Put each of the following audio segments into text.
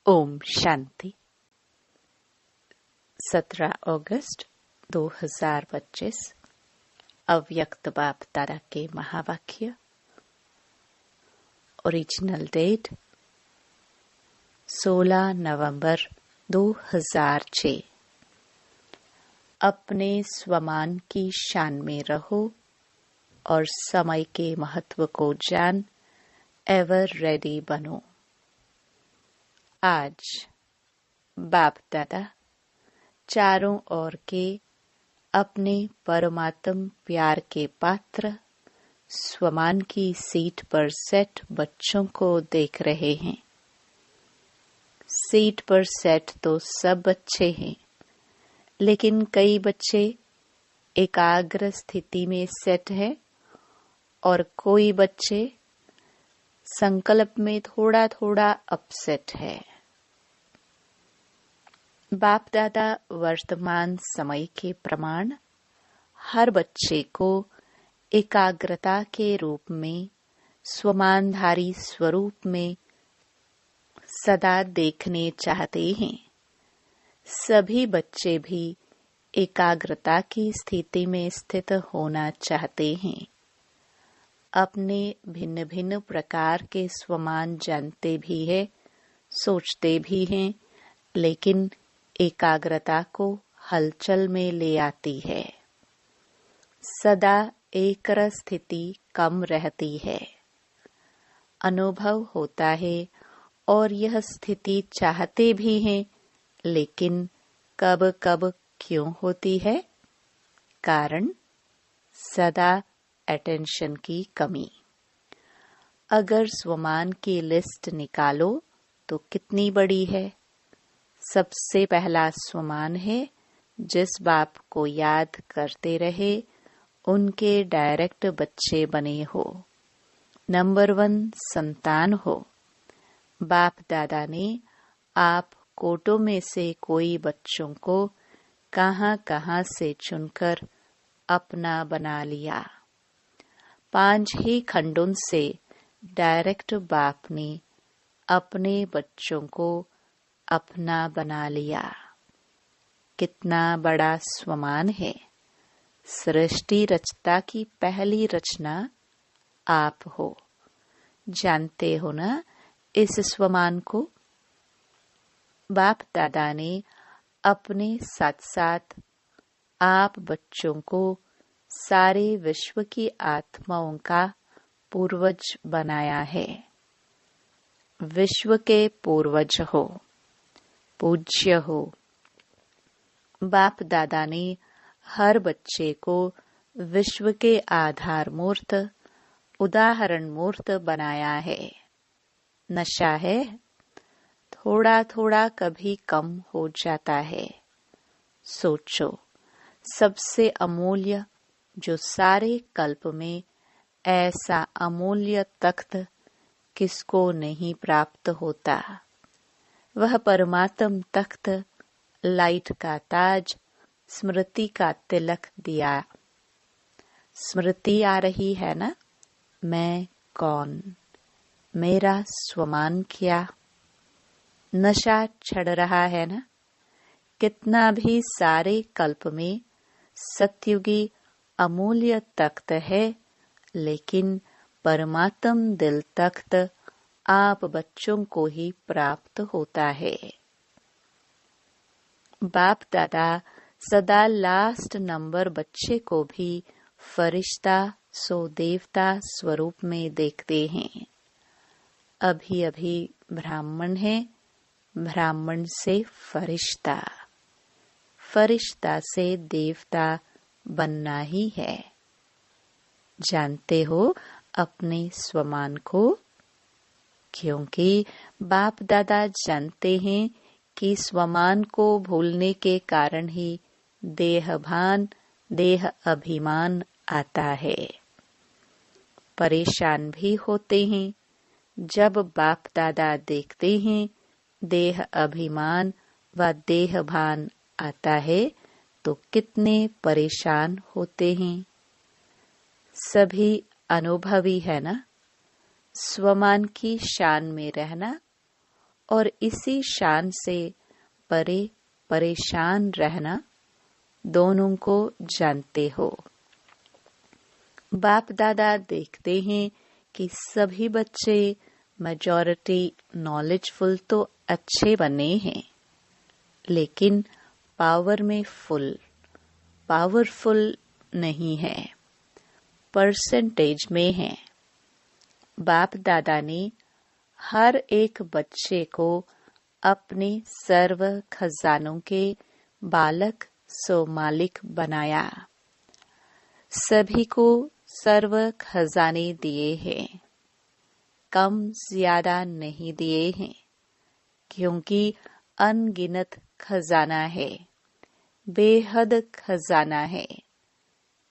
ओम शांति। 17 अगस्त 2025 अव्यक्त बाप दादा के महावाक्य। ओरिजिनल डेट 16 नवंबर 2006। अपने स्वमान की शान में रहो और समय के महत्व को जान एवर रेडी बनो। आज बाप दादा चारों ओर के अपने परमात्म प्यार के पात्र स्वमान की सीट पर सेट बच्चों को देख रहे हैं। सीट पर सेट तो सब बच्चे हैं, लेकिन कई बच्चे एकाग्र स्थिति में सेट है और कोई बच्चे संकल्प में थोड़ा थोड़ा अपसेट है। बाप दादा वर्तमान समय के प्रमाण हर बच्चे को एकाग्रता के रूप में स्वमानधारी स्वरूप में सदा देखने चाहते हैं। सभी बच्चे भी एकाग्रता की स्थिति में स्थित होना चाहते हैं। अपने भिन्न भिन्न प्रकार के स्वमान जानते भी हैं, सोचते भी हैं, लेकिन एकाग्रता को हलचल में ले आती है। सदा एक स्थिति कम रहती है। अनुभव होता है और यह स्थिति चाहते भी हैं, लेकिन कब कब क्यों होती है? कारण सदा अटेंशन की कमी। अगर स्वमान की लिस्ट निकालो तो कितनी बड़ी है। सबसे पहला स्वमान है जिस बाप को याद करते रहे उनके डायरेक्ट बच्चे बने हो। नंबर 1 संतान हो। बाप दादा ने आप कोटों में से कोई बच्चों को कहां कहां से चुनकर अपना बना लिया। 5 ही खंडों से डायरेक्ट बाप ने अपने बच्चों को अपना बना लिया। कितना बड़ा स्वमान है। सृष्टि रचता की पहली रचना आप हो। जानते हो ना इस स्वमान को? बाप दादा ने अपने साथ साथ आप बच्चों को सारे विश्व की आत्माओं का पूर्वज बनाया है। विश्व के पूर्वज हो, पूज्य हो। बाप दादा ने हर बच्चे को विश्व के आधार मूर्त, उदाहरण मूर्त बनाया है। नशा है, थोड़ा थोड़ा कभी कम हो जाता है। सोचो, सबसे अमूल्य जो सारे कल्प में ऐसा अमूल्य तख्त किसको नहीं प्राप्त होता? वह परमात्म तख्त, लाइट का ताज, स्मृति का तिलक दिया। स्मृति आ रही है ना? मैं कौन? मेरा स्वमान क्या? नशा चढ़ रहा है ना? कितना भी सारे कल्प में सत्युगी अमूल्य तख्त है, लेकिन परमात्म दिल तख्त आप बच्चों को ही प्राप्त होता है। बाप दादा सदा लास्ट नंबर बच्चे को भी फरिश्ता सो देवता स्वरूप में देखते हैं। अभी अभी ब्राह्मण है, ब्राह्मण से फरिश्ता, फरिश्ता से देवता बनना ही है। जानते हो अपने स्वमान को? क्योंकि बाप दादा जानते हैं कि स्वमान को भूलने के कारण ही देहभान, देह अभिमान आता है। परेशान भी होते हैं। जब बाप दादा देखते हैं देह अभिमान व देहभान आता है तो कितने परेशान होते हैं। सभी अनुभवी है ना? स्वमान की शान में रहना और इसी शान से परे परेशान रहना दोनों को जानते हो। बाप दादा देखते हैं कि सभी बच्चे मेजॉरिटी नॉलेजफुल तो अच्छे बने हैं, लेकिन पावर में पावरफुल नहीं है, परसेंटेज में है। बाप दादा ने हर एक बच्चे को अपने सर्व खजानों के बालक सो मालिक बनाया। सभी को सर्व खजाने दिए हैं, कम ज्यादा नहीं दिए हैं, क्योंकि अनगिनत खजाना है, बेहद खजाना है।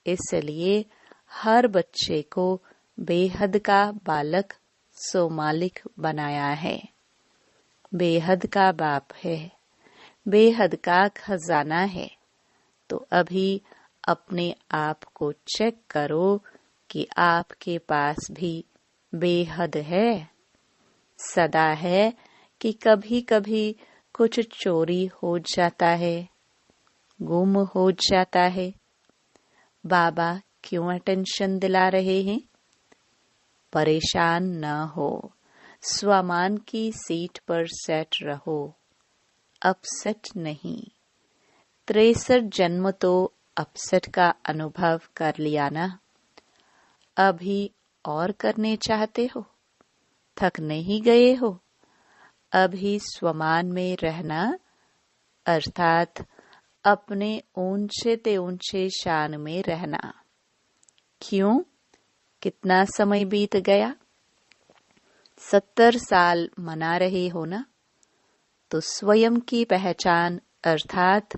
इसलिए हर बच्चे को बेहद का बालक सो मालिक बनाया है। बेहद का बाप है, बेहद का खजाना है। तो अभी अपने आप को चेक करो कि आपके पास भी बेहद है। सदा है कि कभी कभी कुछ चोरी हो जाता है, गुम हो जाता है। बाबा क्यों अटेंशन दिला रहे हैं? परेशान न हो, स्वमान की सीट पर सेट रहो, अपसेट नहीं। 63 जन्म तो अपसेट का अनुभव कर लिया ना, अभी और करने चाहते हो? थक नहीं गए हो? अभी स्वमान में रहना अर्थात अपने ऊंचे ते ऊंचे शान में रहना। क्यों? कितना समय बीत गया? 70 साल मना रहे हो ना? तो स्वयं की पहचान अर्थात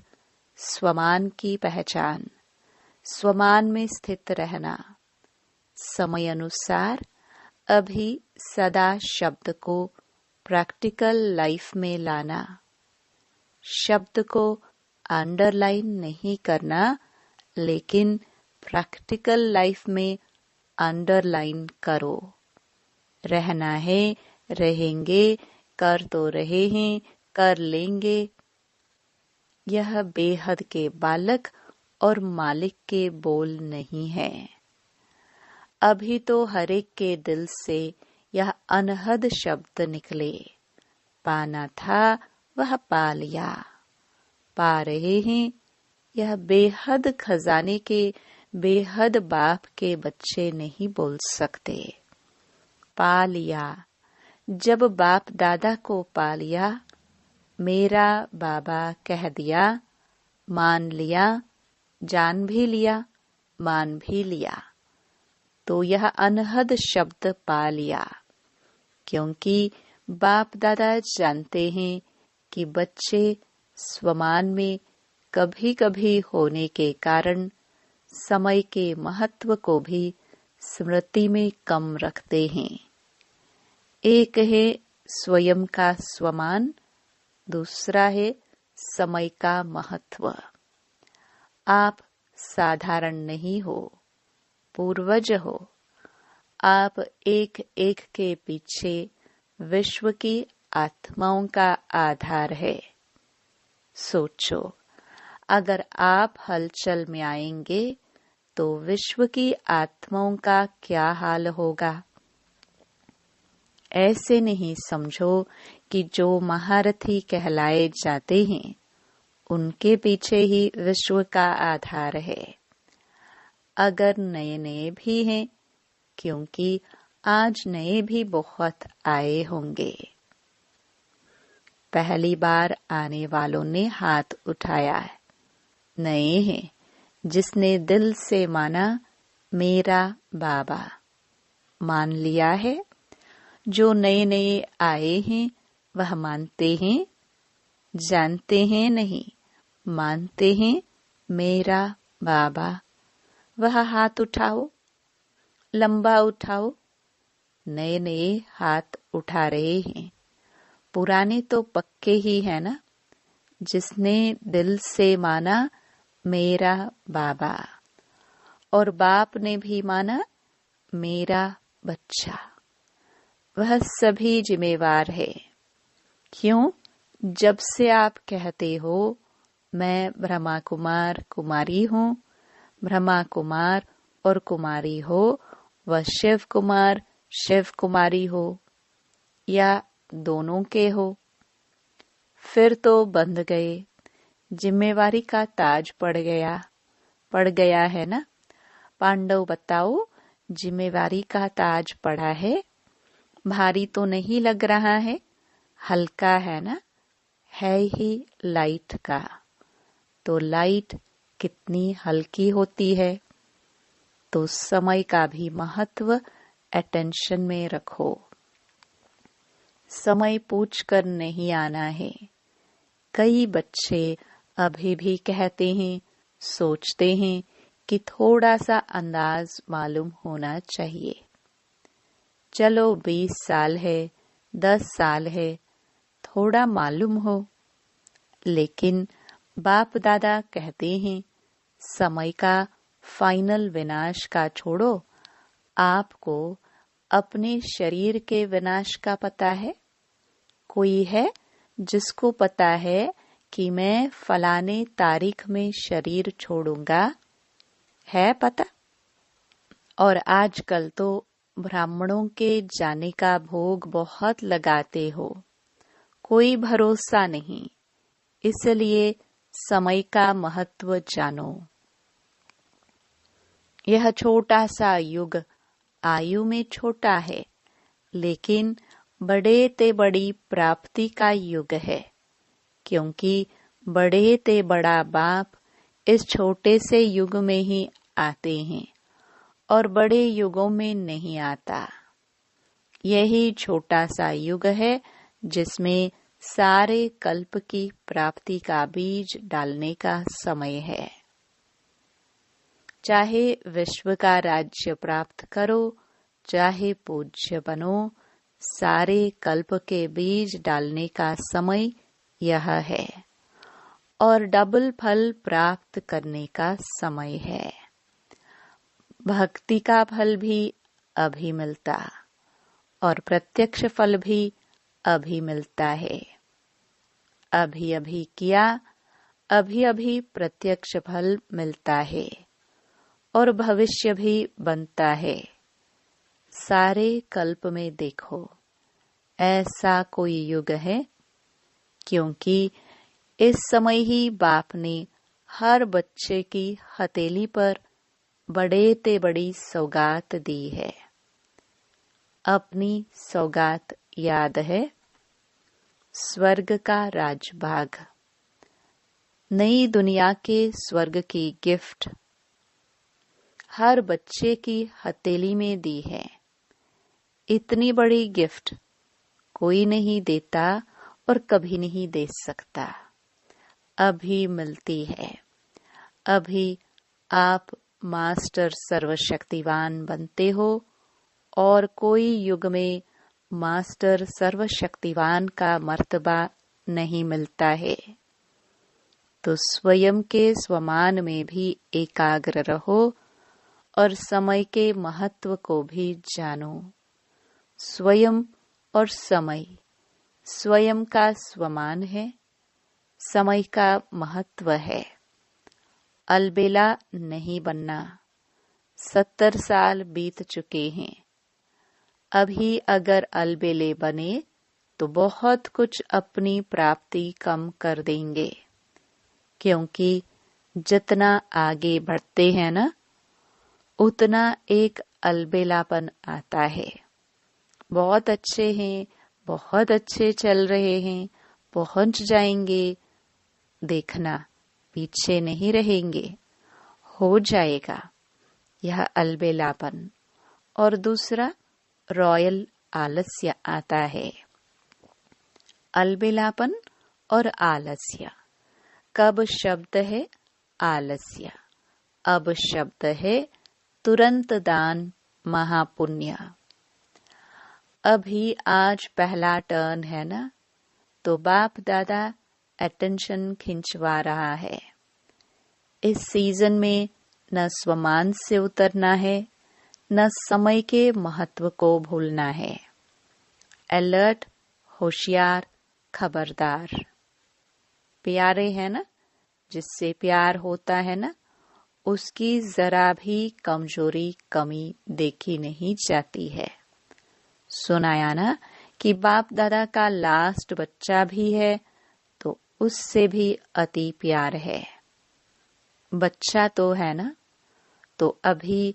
स्वमान की पहचान, स्वमान में स्थित रहना, समय अनुसार अभी सदा शब्द को प्रैक्टिकल लाइफ में लाना। शब्द को अंडरलाइन नहीं करना, लेकिन प्रैक्टिकल लाइफ में अंडरलाइन करो। रहना है, रहेंगे, कर तो रहे हैं, कर लेंगे। यह बेहद के बालक और मालिक के बोल नहीं है। अभी तो हरेक के दिल से यह अनहद शब्द निकले। पाना था वह पा लिया, पा रहे हैं। यह बेहद खजाने के बेहद बाप के बच्चे नहीं बोल सकते। पा लिया। जब बाप दादा को पा लिया, मेरा बाबा कह दिया, मान लिया, जान भी लिया, मान भी लिया, तो यह अनहद शब्द पा लिया। क्योंकि बाप दादा जानते हैं कि बच्चे स्वमान में कभी कभी होने के कारण समय के महत्व को भी स्मृति में कम रखते हैं। एक है स्वयं का स्वमान, दूसरा है समय का महत्व। आप साधारण नहीं हो, पूर्वज हो। आप एक एक के पीछे विश्व की आत्माओं का आधार है। सोचो, अगर आप हलचल में आएंगे तो विश्व की आत्माओं का क्या हाल होगा? ऐसे नहीं समझो कि जो महारथी कहलाए जाते हैं उनके पीछे ही विश्व का आधार है। अगर नए नए भी हैं, क्योंकि आज नए भी बहुत आए होंगे। पहली बार आने वालों ने हाथ उठाया है, नए हैं। जिसने दिल से माना मेरा बाबा, मान लिया है। जो नए नए आए हैं वह मानते हैं, जानते हैं नहीं, मानते हैं मेरा बाबा। वह हाथ उठाओ, लंबा उठाओ। नए नए हाथ उठा रहे हैं, पुराने तो पक्के ही है ना। जिसने दिल से माना मेरा बाबा, और बाप ने भी माना मेरा बच्चा, वह सभी जिम्मेवार है। क्यों? जब से आप कहते हो मैं ब्रह्मा कुमार कुमारी हूँ, ब्रह्मा कुमार और कुमारी हो, व शिव कुमार शिव कुमारी हो, या दोनों के हो, फिर तो बंध गए। जिम्मेवारी का ताज पड़ गया है ना। पांडव बताओ, जिम्मेवारी का ताज पड़ा है, भारी तो नहीं लग रहा है, हल्का है ना, है ही लाइट का। तो लाइट कितनी हल्की होती है। तो समय का भी महत्व अटेंशन में रखो। समय पूछकर नहीं आना है। कई बच्चे अभी भी कहते हैं, सोचते हैं कि थोड़ा सा अंदाज मालूम होना चाहिए। चलो 20 साल है, 10 साल है, थोड़ा मालूम हो। लेकिन बाप दादा कहते हैं, समय का फाइनल विनाश का छोड़ो, आपको अपने शरीर के विनाश का पता है? कोई है जिसको पता है कि मैं फलाने तारीख में शरीर छोड़ूंगा? है पता? और आजकल तो ब्राह्मणों के जाने का भोग बहुत लगाते हो, कोई भरोसा नहीं। इसलिए समय का महत्व जानो। यह छोटा सा युग आयु में छोटा है, लेकिन बड़े ते बड़ी प्राप्ति का युग है, क्योंकि बड़े ते बड़ा बाप इस छोटे से युग में ही आते हैं और बड़े युगों में नहीं आता। यही छोटा सा युग है जिसमें सारे कल्प की प्राप्ति का बीज डालने का समय है। चाहे विश्व का राज्य प्राप्त करो, चाहे पूज्य बनो, सारे कल्प के बीज डालने का समय यह है और डबल फल प्राप्त करने का समय है। भक्ति का फल भी अभी मिलता और प्रत्यक्ष फल भी अभी मिलता है। अभी अभी किया, अभी अभी प्रत्यक्ष फल मिलता है और भविष्य भी बनता है। सारे कल्प में देखो, ऐसा कोई युग है? क्योंकि इस समय ही बाप ने हर बच्चे की हथेली पर बड़े ते बड़ी सौगात दी है। अपनी सौगात याद है? स्वर्ग का राजभाग, नई दुनिया के स्वर्ग की गिफ्ट हर बच्चे की हथेली में दी है। इतनी बड़ी गिफ्ट कोई नहीं देता और कभी नहीं दे सकता। अभी मिलती है। अभी आप मास्टर सर्वशक्तिवान बनते हो और कोई युग में मास्टर सर्वशक्तिवान का मर्तबा नहीं मिलता है। तो स्वयं के स्वमान में भी एकाग्र रहो और समय के महत्व को भी जानो। स्वयं और समय, स्वयं का स्वमान है, समय का महत्व है। अलबेला नहीं बनना। 70 साल बीत चुके हैं। अभी अगर अलबेले बने तो बहुत कुछ अपनी प्राप्ति कम कर देंगे, क्योंकि जितना आगे बढ़ते हैं ना, उतना एक अलबेलापन आता है। बहुत अच्छे हैं, बहुत अच्छे चल रहे हैं, पहुंच जाएंगे, देखना पीछे नहीं रहेंगे, हो जाएगा यह अलबेलापन। और दूसरा रॉयल आलस्य आता है। अलबेलापन और आलस्य। कब शब्द है आलस्य, अब शब्द है तुरंत दान महापुण्य। अभी आज पहला टर्न है ना, तो बाप दादा अटेंशन खिंचवा रहा है। इस सीजन में न स्वमान से उतरना है, न समय के महत्व को भूलना है। अलर्ट, होशियार, खबरदार। प्यारे है ना, जिससे प्यार होता है ना, उसकी जरा भी कमजोरी कमी देखी नहीं जाती है। सुनाया ना कि बाप दादा का लास्ट बच्चा भी है तो उससे भी अति प्यार है। बच्चा तो है ना, तो अभी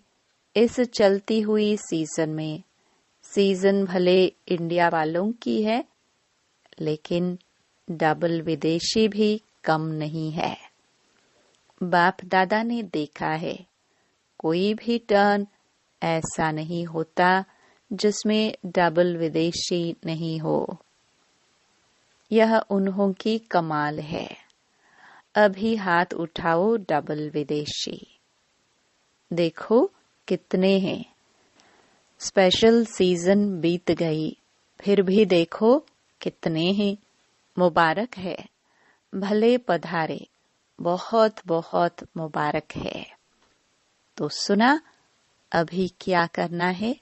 इस चलती हुई सीजन में, सीजन भले इंडिया वालों की है लेकिन डबल विदेशी भी कम नहीं है। बाप दादा ने देखा है, कोई भी टर्न ऐसा नहीं होता जिसमें डबल विदेशी नहीं हो। यह उन्हों की कमाल है। अभी हाथ उठाओ डबल विदेशी, देखो कितने हैं। स्पेशल सीजन बीत गई, फिर भी देखो कितने हैं। मुबारक है, भले पधारे, बहुत बहुत मुबारक है। तो सुना अभी क्या करना है,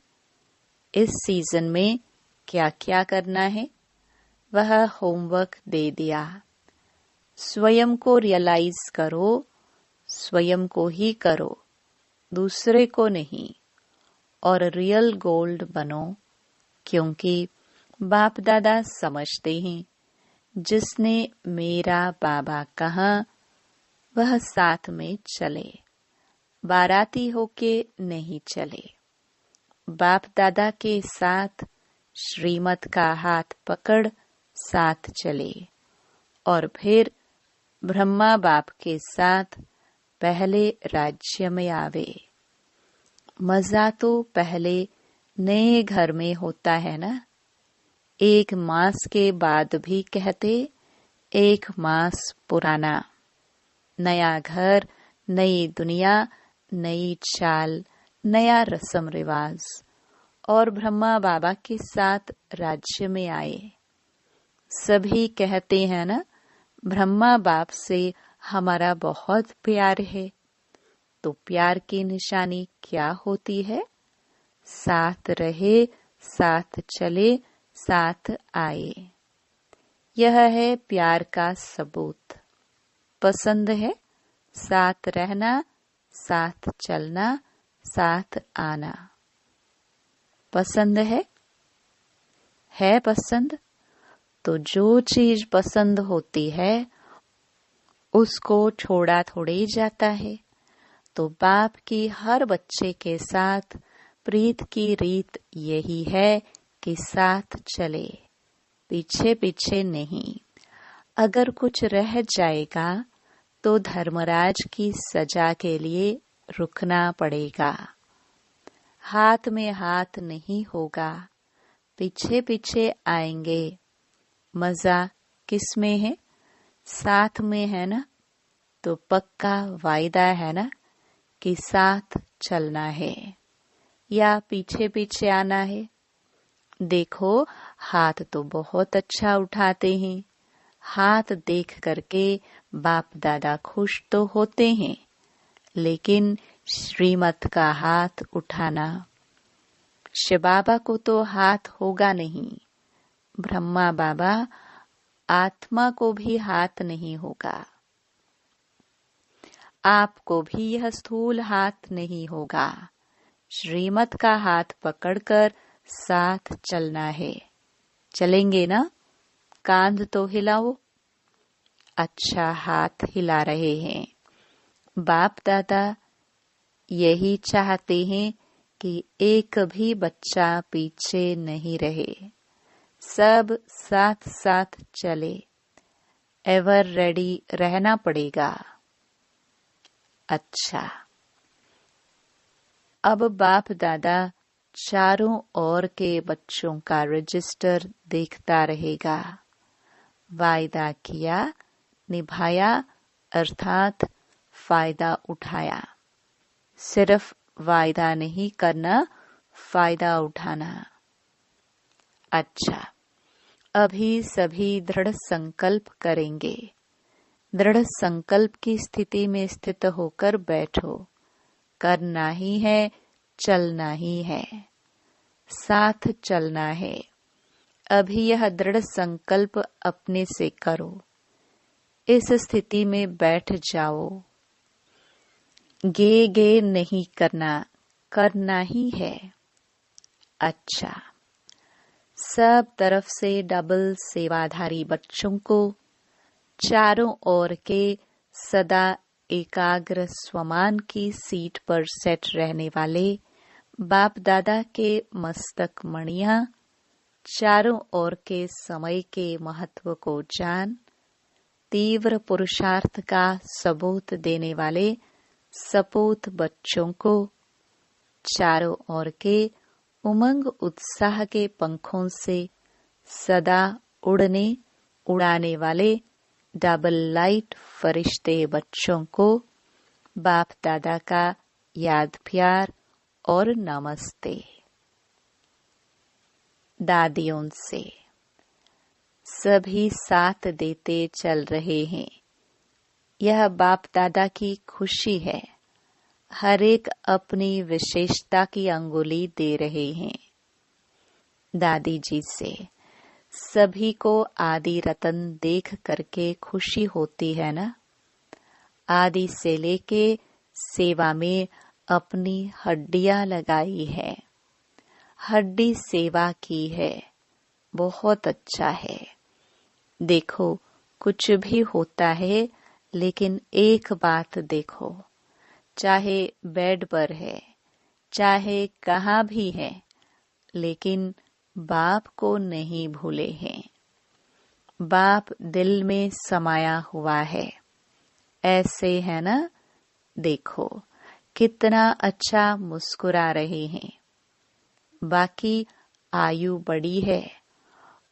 इस सीजन में क्या क्या करना है, वह होमवर्क दे दिया। स्वयं को रियलाइज करो, स्वयं को ही करो, दूसरे को नहीं, और रियल गोल्ड बनो, क्योंकि बाप दादा समझते हैं जिसने मेरा बाबा कहा वह साथ में चले, बाराती होके नहीं चले। बाप दादा के साथ श्रीमत का हाथ पकड़ साथ चले, और फिर ब्रह्मा बाप के साथ पहले राज्य में आवे। मजा तो पहले नए घर में होता है ना। 1 मास के बाद भी कहते 1 मास पुराना। नया घर, नई दुनिया, नई चाल, नया रस्म रिवाज, और ब्रह्मा बाबा के साथ राज्य में आए। सभी कहते हैं ना, ब्रह्मा बाप से हमारा बहुत प्यार है। तो प्यार की निशानी क्या होती है? साथ रहे, साथ चले, साथ आए। यह है प्यार का सबूत। पसंद है साथ रहना, साथ चलना, साथ आना। पसंद है पसंद? तो जो चीज पसंद होती है उसको छोड़ा थोड़ी जाता है। तो बाप की हर बच्चे के साथ प्रीत की रीत यही है कि साथ चले, पीछे पीछे नहीं। अगर कुछ रह जाएगा तो धर्मराज की सजा के लिए रुकना पड़ेगा। हाथ में हाथ नहीं होगा, पीछे पीछे आएंगे। मजा किस में है? साथ में है ना। तो पक्का वायदा है ना कि साथ चलना है या पीछे पीछे आना है। देखो हाथ तो बहुत अच्छा उठाते हैं। हाथ देख करके बाप दादा खुश तो होते हैं, लेकिन श्रीमत का हाथ उठाना, शिव बाबा को तो हाथ होगा नहीं। ब्रह्मा बाबा आत्मा को भी हाथ नहीं होगा। आपको भी यह स्थूल हाथ नहीं होगा। श्रीमत का हाथ पकड़कर साथ चलना है। चलेंगे ना? कांध तो हिलाओ। अच्छा, हाथ हिला रहे हैं। बाप दादा यही चाहते हैं कि एक भी बच्चा पीछे नहीं रहे, सब साथ साथ चले। एवर रेडी रहना पड़ेगा। अच्छा, अब बाप दादा चारों ओर के बच्चों का रजिस्टर देखता रहेगा। वायदा किया, निभाया, अर्थात फायदा उठाया। सिर्फ वायदा नहीं करना, फायदा उठाना। अच्छा, अभी सभी दृढ़ संकल्प करेंगे। दृढ़ संकल्प की स्थिति में स्थित होकर बैठो। करना ही है, चलना ही है, साथ चलना है। अभी यह दृढ़ संकल्प अपने से करो। इस स्थिति में बैठ जाओ। गे गे नहीं करना, करना ही है। अच्छा, सब तरफ से डबल सेवाधारी बच्चों को चारों ओर के सदा एकाग्र स्वमान की सीट पर सेट रहने वाले बाप दादा के मस्तक मणियां, चारों ओर के समय के महत्व को जान, तीव्र पुरुषार्थ का सबूत देने वाले सपूत बच्चों को चारों ओर के उमंग उत्साह के पंखों से सदा उड़ाने वाले डबल लाइट फरिश्ते बच्चों को बाप दादा का याद प्यार और नमस्ते। दादियों से सभी साथ देते चल रहे हैं। यह बाप दादा की खुशी है। हर एक अपनी विशेषता की अंगुली दे रहे हैं। दादी जी से सभी को आदि रतन देख करके खुशी होती है ना। आदि से लेके सेवा में अपनी हड्डियां लगाई है, हड्डी सेवा की है, बहुत अच्छा है। देखो, कुछ भी होता है, लेकिन एक बात देखो, चाहे बेड पर है, चाहे कहाँ भी है, लेकिन बाप को नहीं भूले हैं। बाप दिल में समाया हुआ है। ऐसे है ना। देखो कितना अच्छा मुस्कुरा रहे हैं। बाकी आयु बड़ी है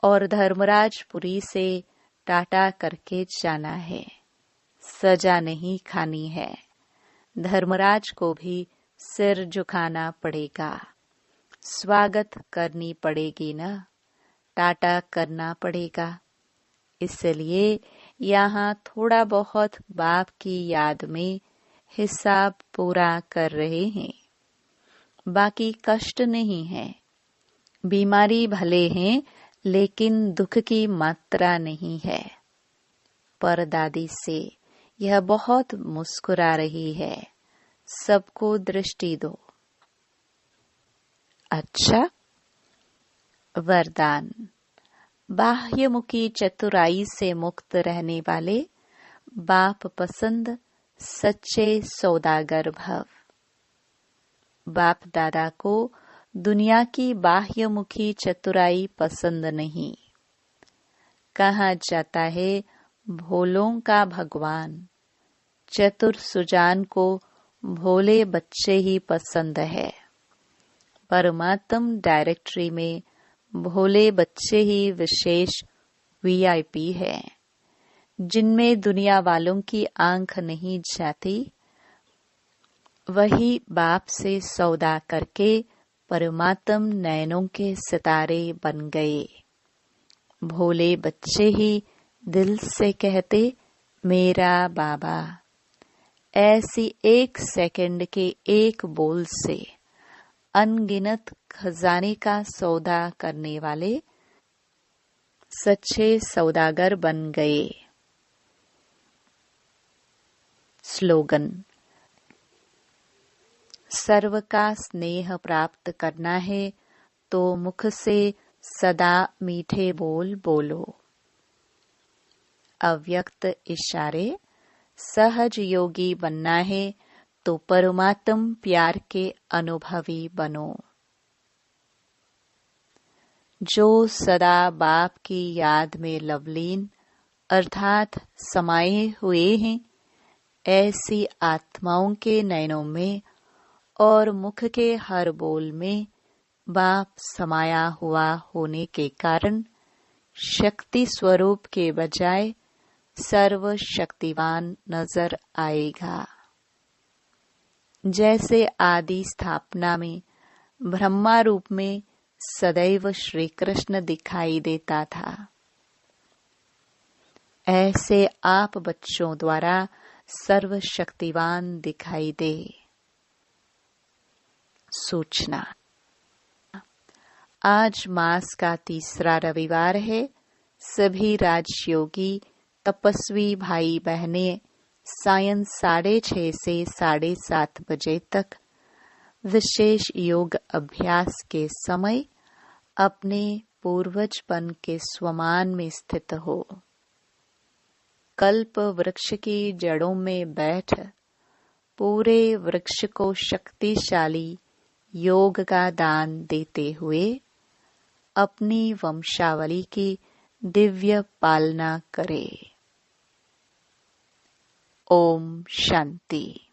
और धर्मराजपुरी से टाटा करके जाना है। सजा नहीं खानी है। धर्मराज को भी सिर झुकाना पड़ेगा, स्वागत करनी पड़ेगी ना, टाटा करना पड़ेगा। इसलिए यहाँ थोड़ा बहुत बाप की याद में हिसाब पूरा कर रहे हैं। बाकी कष्ट नहीं है। बीमारी भले हैं, लेकिन दुख की मात्रा नहीं है। पर दादी से यह बहुत मुस्कुरा रही है। सबको दृष्टि दो। अच्छा, वरदान। बाह्यमुखी चतुराई से मुक्त रहने वाले बाप पसंद सच्चे सौदागर भव। बाप दादा को दुनिया की बाह्यमुखी चतुराई पसंद नहीं। कहा जाता है भोलों का भगवान। चतुर सुजान को भोले बच्चे ही पसंद है। परमात्म डायरेक्टरी में भोले बच्चे ही विशेष वीआईपी है, जिनमें दुनिया वालों की आंख नहीं जाती। वही बाप से सौदा करके परमात्म नयनों के सितारे बन गए। भोले बच्चे ही दिल से कहते मेरा बाबा। ऐसी एक सेकंड के एक बोल से अनगिनत खजाने का सौदा करने वाले सच्चे सौदागर बन गए। स्लोगन। सर्व का स्नेह प्राप्त करना है तो मुख से सदा मीठे बोल बोलो। अव्यक्त इशारे। सहज योगी बनना है तो परमात्म प्यार के अनुभवी बनो। जो सदा बाप की याद में लवलीन अर्थात समाये हुए हैं, ऐसी आत्माओं के नयनों में और मुख के हर बोल में बाप समाया हुआ होने के कारण शक्ति स्वरूप के बजाय सर्वशक्तिवान नजर आएगा। जैसे आदि स्थापना में ब्रह्मा रूप में सदैव श्री कृष्ण दिखाई देता था, ऐसे आप बच्चों द्वारा सर्वशक्तिवान दिखाई दे। सूचना। आज मास का तीसरा रविवार है। सभी राजयोगी तपस्वी भाई बहनें सायं 6:30 से 7:30 बजे तक विशेष योग अभ्यास के समय अपने पूर्वजपन के स्वमान में स्थित हो। कल्प वृक्ष की जड़ों में बैठ पूरे वृक्ष को शक्तिशाली योग का दान देते हुए अपनी वंशावली की दिव्य पालना करे। ओम शांति।